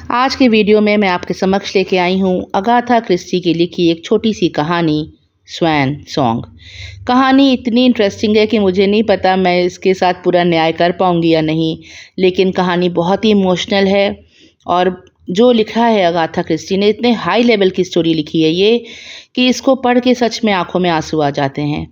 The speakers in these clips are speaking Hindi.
आज के वीडियो में मैं आपके समक्ष लेके आई हूँ अगाथा क्रिस्टी की लिखी एक छोटी सी कहानी स्वैन सॉन्ग। कहानी इतनी इंटरेस्टिंग है कि मुझे नहीं पता मैं इसके साथ पूरा न्याय कर पाऊँगी या नहीं, लेकिन कहानी बहुत ही इमोशनल है। और जो लिखा है अगाथा क्रिस्टी ने, इतने हाई लेवल की स्टोरी लिखी है ये कि इसको पढ़ के सच में आंखों में आंसू आ जाते हैं।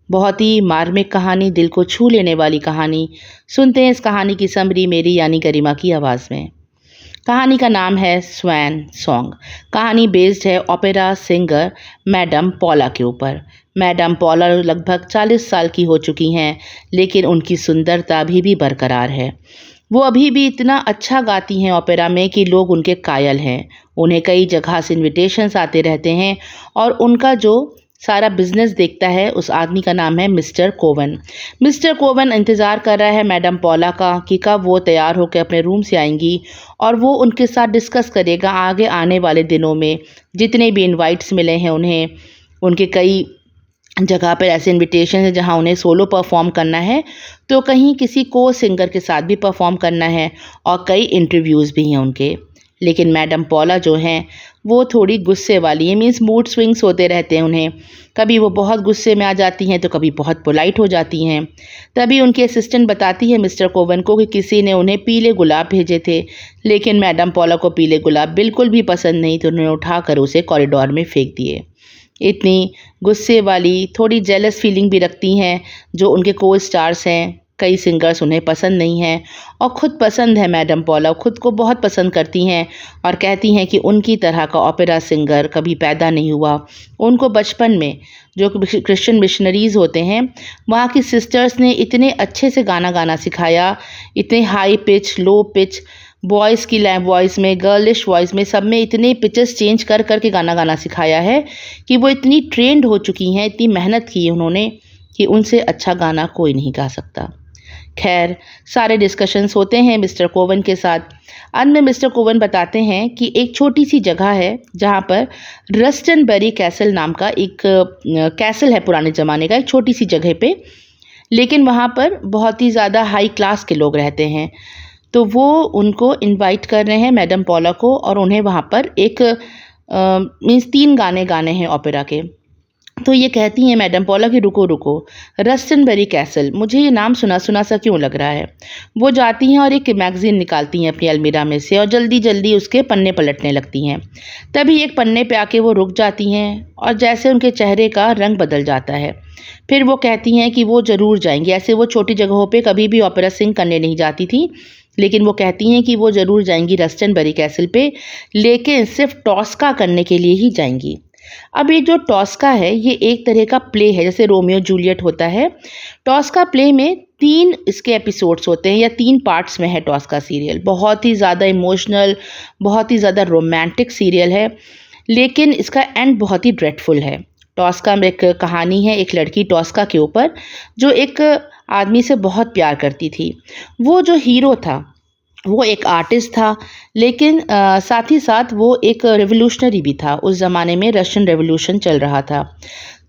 बहुत ही मार्मिक कहानी, दिल को छू लेने वाली कहानी। सुनते हैं इस कहानी की समरी मेरी यानी गरिमा की आवाज़ में। कहानी का नाम है स्वैन सॉन्ग। कहानी बेस्ड है ओपेरा सिंगर मैडम पॉला के ऊपर। मैडम पॉला लगभग 40 साल की हो चुकी हैं, लेकिन उनकी सुंदरता अभी भी बरकरार है। वो अभी भी इतना अच्छा गाती हैं ओपेरा में कि लोग उनके कायल हैं। उन्हें कई जगह से इन्विटेशंस आते रहते हैं और उनका जो सारा बिजनेस देखता है उस आदमी का नाम है मिस्टर कोवन। मिस्टर कोवन इंतज़ार कर रहा है मैडम पॉला का कि कब वो तैयार होकर अपने रूम से आएंगी और वो उनके साथ डिस्कस करेगा आगे आने वाले दिनों में जितने भी इनवाइट्स मिले हैं उन्हें। उनके कई जगह पर ऐसे इनविटेशन है जहां उन्हें सोलो परफॉर्म करना है, तो कहीं किसी को सिंगर के साथ भी परफॉर्म करना है और कई इंटरव्यूज़ भी हैं उनके। लेकिन मैडम पॉला जो हैं वो थोड़ी गुस्से वाली है, मीन्स मूड स्विंग्स होते रहते हैं उन्हें। कभी वो बहुत गुस्से में आ जाती हैं तो कभी बहुत पोलाइट हो जाती हैं। तभी उनकी असिस्टेंट बताती है मिस्टर कोवन को कि किसी ने उन्हें पीले गुलाब भेजे थे, लेकिन मैडम पॉला को पीले गुलाब बिल्कुल भी पसंद नहीं, तो उन्होंने उठाकर उसे कॉरिडोर में फेंक दिए। इतनी गुस्से वाली, थोड़ी जेलस फीलिंग भी रखती हैं जो उनके को स्टार्स हैं। कई सिंगर्स उन्हें पसंद नहीं हैं और ख़ुद पसंद है। मैडम पॉला खुद को बहुत पसंद करती हैं और कहती हैं कि उनकी तरह का ओपेरा सिंगर कभी पैदा नहीं हुआ। उनको बचपन में जो क्रिश्चियन मिशनरीज़ होते हैं वहाँ की सिस्टर्स ने इतने अच्छे से गाना गाना सिखाया, इतने high pitch, low pitch, voice की वॉइस में, गर्लिश वॉइस में, सब में इतने पिचेस चेंज कर करके गाना गाना सिखाया है कि वो इतनी ट्रेंड हो चुकी हैं, इतनी मेहनत की है उन्होंने कि उनसे अच्छा गाना कोई नहीं गा सकता। खैर, सारे डिस्कशंस होते हैं मिस्टर कोवन के साथ। अंत में मिस्टर कोवन बताते हैं कि एक छोटी सी जगह है जहाँ पर रस्टनबरी कैसल नाम का एक कैसल है पुराने ज़माने का, एक छोटी सी जगह पे, लेकिन वहाँ पर बहुत ही ज़्यादा हाई क्लास के लोग रहते हैं। तो वो उनको इनवाइट कर रहे हैं मैडम पॉला को, और उन्हें वहाँ पर एक मीन्स 3 गाने गाने हैं ओपेरा के। तो ये कहती हैं मैडम पॉला कि रुको रुको, रस्टनबरी कैसल, मुझे ये नाम सुना सुना सा क्यों लग रहा है। वो जाती हैं और एक मैगज़ीन निकालती हैं अपनी अलमीरा में से और जल्दी जल्दी उसके पन्ने पलटने लगती हैं। तभी एक पन्ने पे आके वो रुक जाती हैं और जैसे उनके चेहरे का रंग बदल जाता है। फिर वो कहती हैं कि वो ज़रूर जाएंगी। ऐसे वो छोटी जगहों पर कभी भी ओपेरा सिंग करने नहीं जाती थी, लेकिन वो कहती हैं कि वो ज़रूर जाएंगी रस्टनबरी कैसल पे, लेकिन सिर्फ टॉस्का करने के लिए ही जाएंगी। अब ये जो टॉस्का है ये एक तरह का प्ले है, जैसे रोमियो जूलियट होता है। टॉस्का प्ले में 3 इसके एपिसोड्स होते हैं या 3 पार्ट्स में है टॉस्का सीरियल। बहुत ही ज़्यादा इमोशनल, बहुत ही ज़्यादा रोमांटिक सीरियल है, लेकिन इसका एंड बहुत ही ड्रेडफुल है। टॉस्का में एक कहानी है एक लड़की टॉस्का के ऊपर जो एक आदमी से बहुत प्यार करती थी। वो जो हीरो था वो एक आर्टिस्ट था, लेकिन साथ ही साथ वो एक रेवोल्यूशनरी भी था। उस ज़माने में रशियन रेवोल्यूशन चल रहा था।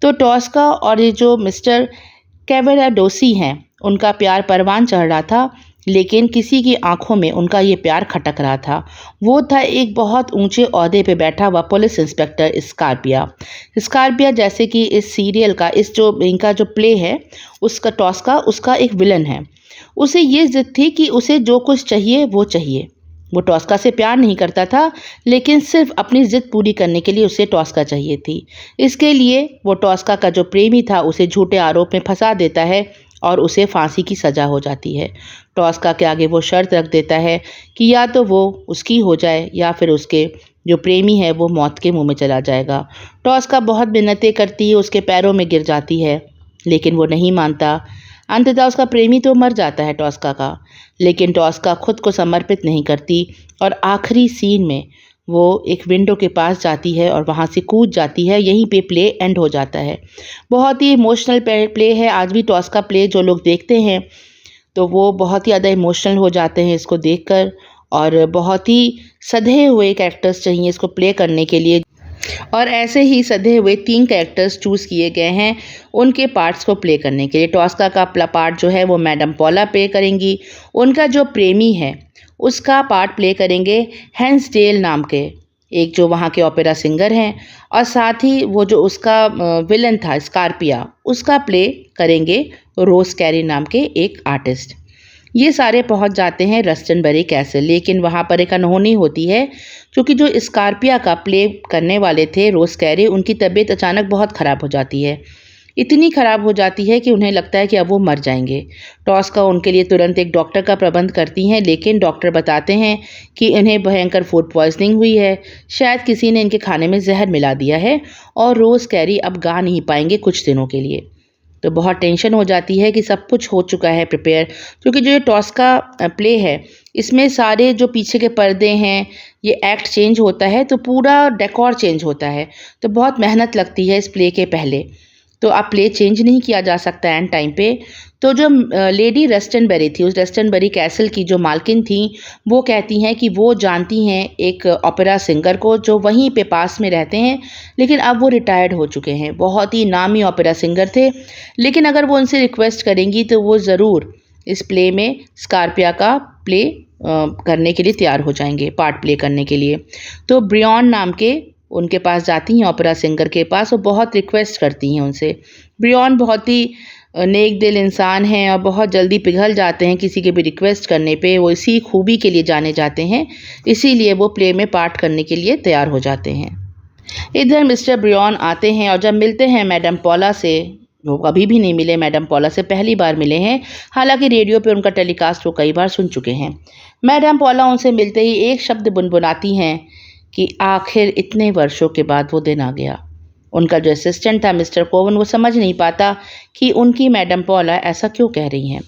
तो टॉस्का और ये जो मिस्टर कैवेराडोसी हैं उनका प्यार परवान चढ़ रहा था, लेकिन किसी की आंखों में उनका ये प्यार खटक रहा था। वो था एक बहुत ऊंचे ओहदे पे बैठा हुआ पुलिस इंस्पेक्टर स्कारपिया। स्कारपिया जैसे कि इस सीरियल का, इस जो इनका जो प्ले है उसका, टॉस्का उसका एक विलन है। उसे ये जिद थी कि उसे जो कुछ चाहिए वो चाहिए। वो टॉस्का से प्यार नहीं करता था, लेकिन सिर्फ अपनी जिद पूरी करने के लिए उसे टॉस्का चाहिए थी। इसके लिए वो टॉस्का का जो प्रेमी था उसे झूठे आरोप में फंसा देता है और उसे फांसी की सज़ा हो जाती है। टॉस्का के आगे वो शर्त रख देता है कि या तो वो उसकी हो जाए या फिर उसके जो प्रेमी है वो मौत के मुँह में चला जाएगा। टॉस्का बहुत मिन्नतें करती है, उसके पैरों में गिर जाती है, लेकिन वो नहीं मानता। अंततः उसका प्रेमी तो मर जाता है टॉस्का का, लेकिन टॉस्का खुद को समर्पित नहीं करती और आखिरी सीन में वो एक विंडो के पास जाती है और वहाँ से कूद जाती है। यहीं पे प्ले एंड हो जाता है। बहुत ही इमोशनल प्ले है। आज भी टॉस्का प्ले जो लोग देखते हैं तो वो बहुत ही ज़्यादा इमोशनल हो जाते हैं इसको देखकर, और बहुत ही सधे हुए कैरेक्टर्स चाहिए इसको प्ले करने के लिए। और ऐसे ही सधे हुए 3 कैरेक्टर्स चूज़ किए गए हैं उनके पार्ट्स को प्ले करने के लिए। टॉस्का का पार्ट जो है वो मैडम पॉला प्ले करेंगी। उनका जो प्रेमी है उसका पार्ट प्ले करेंगे हेंसडेल नाम के एक जो वहाँ के ओपेरा सिंगर हैं, और साथ ही वो जो उसका विलन था स्कारपिया, उसका प्ले करेंगे रोज कैरी नाम के एक आर्टिस्ट। ये सारे पहुंच जाते हैं रस्टनबरी कैसल, लेकिन वहाँ पर एक अनहोनी होती है क्योंकि जो स्कारपिया का प्ले करने वाले थे रोज कैरी, उनकी तबीयत अचानक बहुत ख़राब हो जाती है। इतनी ख़राब हो जाती है कि उन्हें लगता है कि अब वो मर जाएंगे। टॉस्का उनके लिए तुरंत एक डॉक्टर का प्रबंध करती हैं, लेकिन डॉक्टर बताते हैं कि इन्हें भयंकर फूड पॉइजनिंग हुई है, शायद किसी ने इनके खाने में जहर मिला दिया है और रोज कैरी अब गा नहीं पाएंगे कुछ दिनों के लिए। तो बहुत टेंशन हो जाती है कि सब कुछ हो चुका है प्रिपेयर, क्योंकि जो ये टॉस्का प्ले है इसमें सारे जो पीछे के पर्दे हैं, ये एक्ट चेंज होता है तो पूरा डेकोर चेंज होता है, तो बहुत मेहनत लगती है इस प्ले के पहले। तो अब प्ले चेंज नहीं किया जा सकता एंड टाइम पे। तो जो लेडी रस्टनबरी थी, उस रस्टनबरी कैसल की जो मालकिन थी, वो कहती हैं कि वो जानती हैं एक ओपेरा सिंगर को जो वहीं पे पास में रहते हैं, लेकिन अब वो रिटायर्ड हो चुके हैं। बहुत ही नामी ओपेरा सिंगर थे, लेकिन अगर वो उनसे रिक्वेस्ट करेंगी तो वो ज़रूर इस प्ले में स्कारपिया का प्ले करने के लिए तैयार हो जाएंगे, पार्ट प्ले करने के लिए। तो ब्रियॉन नाम के उनके पास जाती हैं ओपेरा सिंगर के पास और बहुत रिक्वेस्ट करती हैं उनसे। ब्रियॉन बहुत ही नेक दिल इंसान हैं और बहुत जल्दी पिघल जाते हैं किसी के भी रिक्वेस्ट करने पे। वो इसी खूबी के लिए जाने जाते हैं, इसीलिए वो प्ले में पार्ट करने के लिए तैयार हो जाते हैं। इधर मिस्टर ब्रियॉन आते हैं और जब मिलते हैं मैडम पॉला से, वो कभी भी नहीं मिले, मैडम पॉला से पहली बार मिले हैं, हालांकि रेडियो पे उनका टेलीकास्ट वो कई बार सुन चुके हैं। मैडम पॉला उनसे मिलते ही एक शब्द बुनबुनाती हैं कि आखिर इतने वर्षों के बाद वो दिन आ गया। उनका जो असिस्टेंट था मिस्टर कोवन, वो समझ नहीं पाता कि उनकी मैडम पॉला ऐसा क्यों कह रही हैं।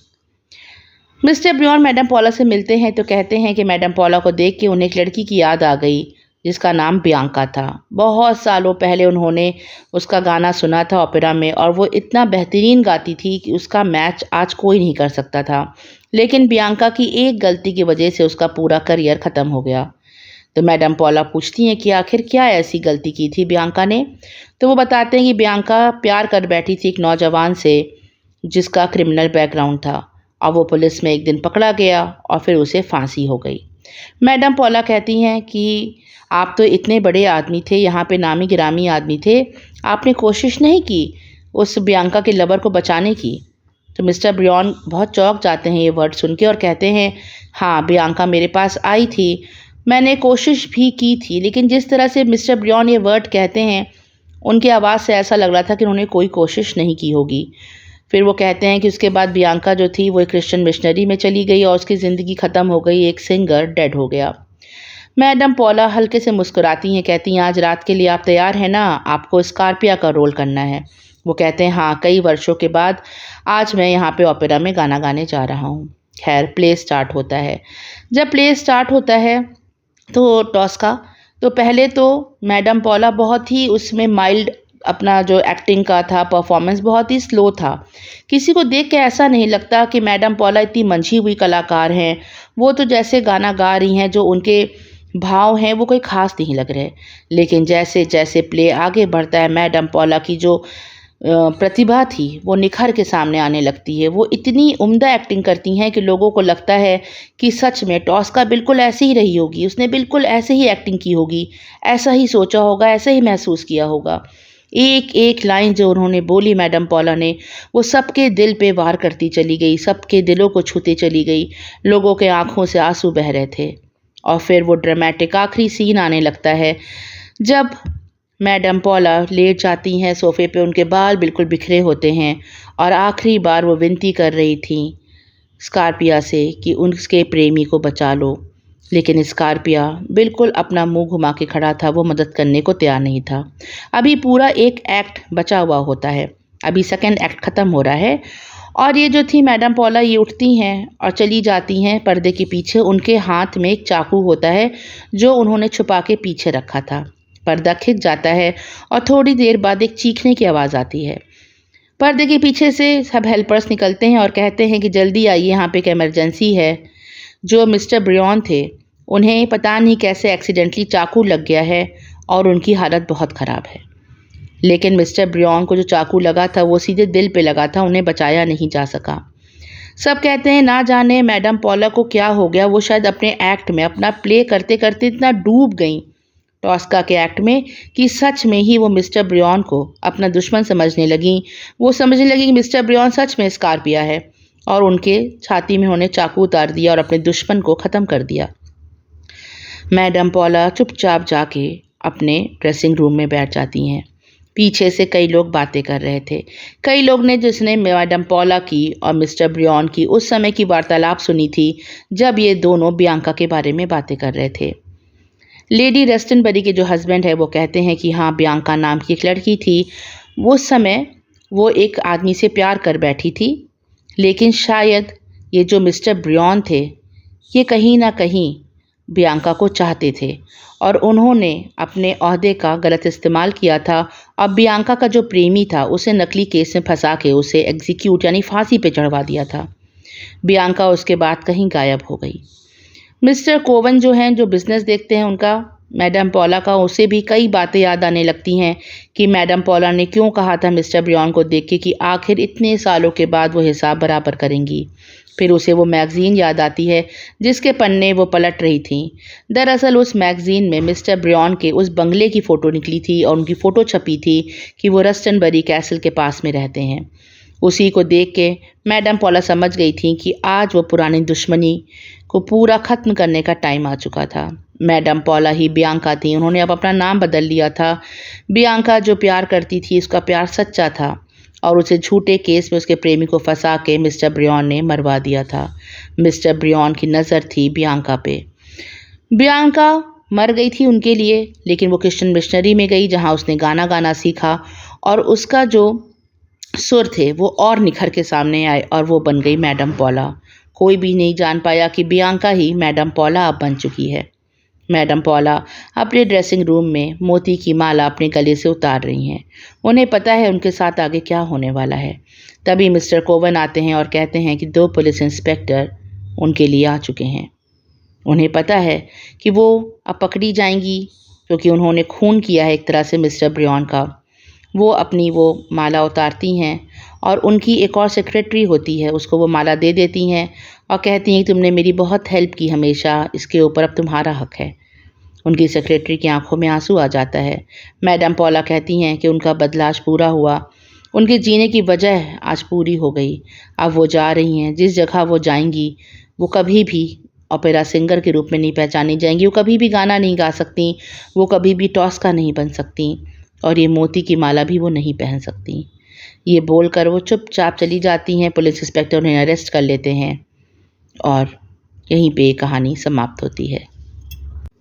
मिस्टर ब्रियॉन मैडम पॉला से मिलते हैं तो कहते हैं कि मैडम पॉला को देख के उन्हें एक लड़की की याद आ गई जिसका नाम बियांका था। बहुत सालों पहले उन्होंने उसका गाना सुना था ओपेरा में और वो इतना बेहतरीन गाती थी कि उसका मैच आज कोई नहीं कर सकता था, लेकिन बियांका की एक गलती की वजह से उसका पूरा करियर ख़त्म हो गया। तो मैडम पॉला पूछती हैं कि आखिर क्या ऐसी गलती की थी बियांका ने। तो वो बताते हैं कि बियांका प्यार कर बैठी थी एक नौजवान से जिसका क्रिमिनल बैकग्राउंड था, और वो पुलिस में एक दिन पकड़ा गया और फिर उसे फांसी हो गई। मैडम पॉला कहती हैं कि आप तो इतने बड़े आदमी थे, यहाँ पे नामी गिरामी आदमी थे, आपने कोशिश नहीं की उस बियांका के लवर को बचाने की। तो मिस्टर ब्रियॉन बहुत चौंक जाते हैं ये वर्ड सुन के और कहते हैं, हाँ बियांका मेरे पास आई थी, मैंने कोशिश भी की थी, लेकिन जिस तरह से मिस्टर ब्रियॉन ये वर्ड कहते हैं उनकी आवाज़ से ऐसा लग रहा था कि उन्होंने कोई कोशिश नहीं की होगी। फिर वो कहते हैं कि उसके बाद बियांका जो थी वो एक क्रिश्चियन मिशनरी में चली गई और उसकी ज़िंदगी ख़त्म हो गई, एक सिंगर डेड हो गया। मैडम पॉला हल्के से मुस्कुराती हैं, कहती हैं आज रात के लिए आप तैयार हैं ना, आपको स्कारपिया का रोल करना है। वो कहते हैं हाँ, कई वर्षों के बाद आज मैं यहाँ पे ओपेरा में गाना गाने जा रहा हूँ। खैर प्ले स्टार्ट होता है। जब प्ले स्टार्ट होता है तो टॉस्का, तो पहले तो मैडम पॉला बहुत ही उसमें माइल्ड, अपना जो एक्टिंग का था परफॉर्मेंस बहुत ही स्लो था। किसी को देख के ऐसा नहीं लगता कि मैडम पॉला इतनी मंझी हुई कलाकार हैं। वो तो जैसे गाना गा रही हैं, जो उनके भाव हैं वो कोई ख़ास नहीं लग रहे। लेकिन जैसे जैसे प्ले आगे बढ़ता है, मैडम पॉला की जो प्रतिभा थी वो निखर के सामने आने लगती है। वो इतनी उम्दा एक्टिंग करती हैं कि लोगों को लगता है कि सच में टॉस्का बिल्कुल ऐसी ही रही होगी, उसने बिल्कुल ऐसे ही एक्टिंग की होगी, ऐसा ही सोचा होगा, ऐसा ही महसूस किया होगा। एक एक लाइन जो उन्होंने बोली मैडम पॉला ने, वो सबके दिल पे वार करती चली गई, सबके दिलों को छूते चली गई। लोगों के आंखों से आंसू बह रहे थे। और फिर वो ड्रामेटिक आखिरी सीन आने लगता है जब मैडम पॉला लेट जाती हैं सोफ़े पे, उनके बाल बिल्कुल बिखरे होते हैं और आखिरी बार वो विनती कर रही थी स्कारपिया से कि उसके प्रेमी को बचा लो, लेकिन स्कारपिया बिल्कुल अपना मुंह घुमा के खड़ा था, वो मदद करने को तैयार नहीं था। अभी पूरा एक एक्ट बचा हुआ होता है, अभी सेकंड एक्ट ख़त्म हो रहा है और ये जो थी मैडम पॉला, ये उठती हैं और चली जाती हैं पर्दे के पीछे। उनके हाथ में एक चाकू होता है जो उन्होंने छुपा के पीछे रखा था। पर्दा खिंच जाता है और थोड़ी देर बाद एक चीखने की आवाज़ आती है। पर्दे के पीछे से सब हेल्पर्स निकलते हैं और कहते हैं कि जल्दी आइए, यहाँ पे एक इमरजेंसी है। जो मिस्टर ब्रियॉन थे उन्हें पता नहीं कैसे एक्सीडेंटली चाकू लग गया है और उनकी हालत बहुत ख़राब है। लेकिन मिस्टर ब्रियॉन को जो चाकू लगा था वो सीधे दिल पे लगा था, उन्हें बचाया नहीं जा सका। सब कहते हैं ना जाने मैडम पॉला को क्या हो गया, वो शायद अपने एक्ट में अपना प्ले करते करते इतना डूब गई टॉस्का के एक्ट में कि सच में ही वो मिस्टर ब्रियन को अपना दुश्मन समझने लगी। वो समझने लगी कि मिस्टर ब्रियन सच में स्कॉर्पिया है और उनके छाती में उन्हें चाकू उतार दिया और अपने दुश्मन को ख़त्म कर दिया। मैडम पॉला चुपचाप जाके अपने ड्रेसिंग रूम में बैठ जाती हैं। पीछे से कई लोग बातें कर रहे थे। कई लोग ने जिसने मैडम पॉला की और मिस्टर ब्रियन की उस समय की वार्तालाप सुनी थी जब ये दोनों बियांका के बारे में बातें कर रहे थे। लेडी रेस्टनबरी के जो हस्बैंड है वो कहते हैं कि हाँ, बियांका नाम की एक लड़की थी, उस समय वो एक आदमी से प्यार कर बैठी थी, लेकिन शायद ये जो मिस्टर ब्रियन थे ये कहीं ना कहीं बियांका को चाहते थे और उन्होंने अपने ओहदे का गलत इस्तेमाल किया था। अब बियांका का जो प्रेमी था उसे नकली केस में फंसा के उसे एग्जीक्यूट यानी फांसी पे चढ़वा दिया था। बियांका उसके बाद कहीं गायब हो गई। मिस्टर कोवन जो हैं, जो बिज़नेस देखते हैं, उनका मैडम पॉला का उसे भी कई बातें याद आने लगती हैं कि मैडम पॉला ने क्यों कहा था मिस्टर ब्रियन को देख के कि आखिर इतने सालों के बाद वो हिसाब बराबर करेंगी। फिर उसे वो मैगज़ीन याद आती है जिसके पन्ने वो पलट रही थी। दरअसल उस मैगज़ीन में मिस्टर ब्रियन के उस बंगले की फ़ोटो निकली थी और उनकी फ़ोटो छपी थी कि वो रस्टनबरी कैसल के पास में रहते हैं। उसी को देख के मैडम पॉला समझ गई थी कि आज वो पुरानी दुश्मनी को पूरा ख़त्म करने का टाइम आ चुका था। मैडम पॉला ही बियांका थी, उन्होंने अब अपना नाम बदल लिया था। बियांका जो प्यार करती थी उसका प्यार सच्चा था और उसे झूठे केस में उसके प्रेमी को फंसा के मिस्टर ब्रियन ने मरवा दिया था। मिस्टर ब्रियन की नज़र थी बियांका पे। बियांका मर गई थी उनके लिए, लेकिन वो क्रिश्चियन मिशनरी में गई जहाँ उसने गाना गाना सीखा और उसका जो सुर थे वो और निखर के सामने आए और वो बन गई मैडम पॉला। कोई भी नहीं जान पाया कि बियांका ही मैडम पॉला अब बन चुकी है। मैडम पॉला अपने ड्रेसिंग रूम में मोती की माला अपने गले से उतार रही हैं। उन्हें पता है उनके साथ आगे क्या होने वाला है। तभी मिस्टर कोवन आते हैं और कहते हैं कि 2 पुलिस इंस्पेक्टर उनके लिए आ चुके हैं। उन्हें पता है कि वो अब पकड़ी जाएंगी क्योंकि उन्होंने खून किया है एक तरह से मिस्टर ब्रियन का। वो अपनी वो माला उतारती हैं और उनकी एक और सेक्रेटरी होती है, उसको वो माला दे देती हैं और कहती हैं कि तुमने मेरी बहुत हेल्प की हमेशा, इसके ऊपर अब तुम्हारा हक है। उनकी सेक्रेटरी की आंखों में आंसू आ जाता है। मैडम पॉला कहती हैं कि उनका बदला आज पूरा हुआ, उनके जीने की वजह आज पूरी हो गई। अब वो जा रही हैं, जिस जगह वो जाएंगी वो कभी भी ओपेरा सिंगर के रूप में नहीं पहचानी जाएंगी, वो कभी भी गाना नहीं गा सकती, वो कभी भी टॉस्का नहीं बन सकती और ये मोती की माला भी वो नहीं पहन सकती। ये बोलकर वो चुपचाप चली जाती हैं। पुलिस इंस्पेक्टर उन्हें अरेस्ट कर लेते हैं और यहीं पे कहानी समाप्त होती है।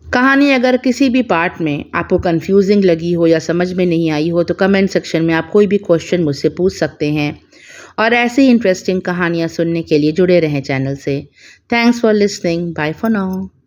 कहानी अगर किसी भी पार्ट में आपको कंफ्यूजिंग लगी हो या समझ में नहीं आई हो तो कमेंट सेक्शन में आप कोई भी क्वेश्चन मुझसे पूछ सकते हैं और ऐसे ही इंटरेस्टिंग कहानियाँ सुनने के लिए जुड़े रहें चैनल से। Thanks for listening. Bye for now.